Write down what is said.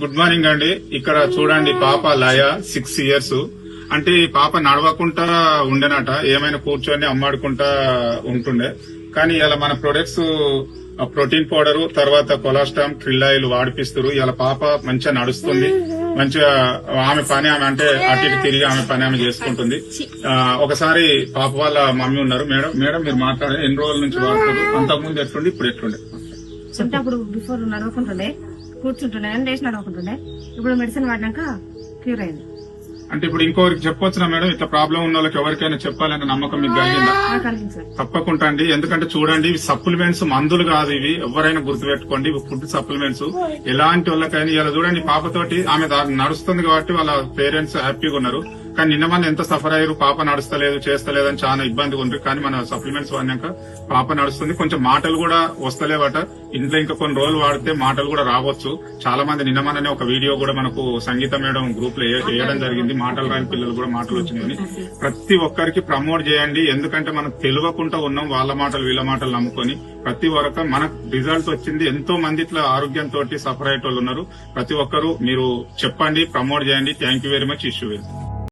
Good morning అండి. ఇక్కడ చూడండి పాప లయ 6 ఇయర్స్. అంటే ఈ పాప నడవకుండా ఉండేనట, ఏమైనా కూర్చొని అమ్మాడుకుంటా ఉంటుండే. కానీ ఇలా మన ప్రొడక్ట్స్ ప్రోటీన్ పౌడర్ తర్వాత కొలాస్ట్రామ్ క్రిల్లాయిల్ వాడిపిస్తారు. ఇలా పాప మంచిగా నడుస్తుంది, మంచిగా ఆమె పని ఆమె అంటే అటు ఇటు తిరిగి ఆమె పని ఆమె చేసుకుంటుంది. ఒకసారి పాప వాళ్ళ మమ్మీ ఉన్నారు. మేడం మీరు మాట్లాడే ఎన్ని రోజుల నుంచి వాడుతారు? అంతకుముందు ఎట్లుండి ఇప్పుడు ఎట్లుండే? అంటే అప్పుడు బిఫోర్ నడవకుంటుండే, కూర్చుంటుండే, లేచి నడవకుంటుండే. ఇప్పుడు మెడిసిన్ వాడినాక క్యూర్ అయింది. అంటే ఇప్పుడు ఇంకొకరికి చెప్పొచ్చునా మేడం? ఇట్లా ప్రాబ్లం ఉన్న వాళ్ళకి ఎవరికైనా చెప్పాలనే నమ్మకం మీకు కలిగిందా? తప్పకుండా అండి. ఎందుకంటే చూడండి, ఇవి సప్లిమెంట్స్, మందులు కాదు ఇవి. ఎవరైనా గుర్తుపెట్టుకోండి, ఇవి ఫుడ్ సప్లిమెంట్స్. ఎలాంటి వాళ్ళకైనా ఇలా చూడండి, పాపతోటి ఆమె నడుస్తుంది కాబట్టి వాళ్ళ పేరెంట్స్ హ్యాపీగా ఉన్నారు. కానీ నిన్న మన ఎంత సఫర్ అయ్యారు, పాప నడుస్తలేదు చేస్తలేదు అని చాలా ఇబ్బందిగా ఉంది. కానీ మన సప్లిమెంట్స్ వాడినాక పాప నడుస్తుంది. కొంచెం మాటలు కూడా వస్తలేవట. ఇంట్లో ఇంకా కొన్ని రోజులు వాడితే మాటలు కూడా రావచ్చు. చాలా మంది నిన్న మననే ఒక వీడియో కూడా మనకు సంగీత మేడం గ్రూప్ లో వేయడం జరిగింది. మాటలు రాని పిల్లలు కూడా మాటలు వచ్చినాయని. ప్రతి ఒక్కరికి ప్రమోట్ చేయండి. ఎందుకంటే మనం తెలియకుండా ఉన్నాం, వాళ్ళ మాటలు వీళ్ళ మాటలు నమ్ముకొని. ప్రతి ఒక్క మనకు రిజల్ట్ వచ్చింది. ఎంతో మంది ఇట్లా ఆరోగ్యంతో సఫర్ అయ్యే వాళ్ళు ఉన్నారు. ప్రతి ఒక్కరు మీరు చెప్పండి, ప్రమోట్ చేయండి. Thank you very much. Issue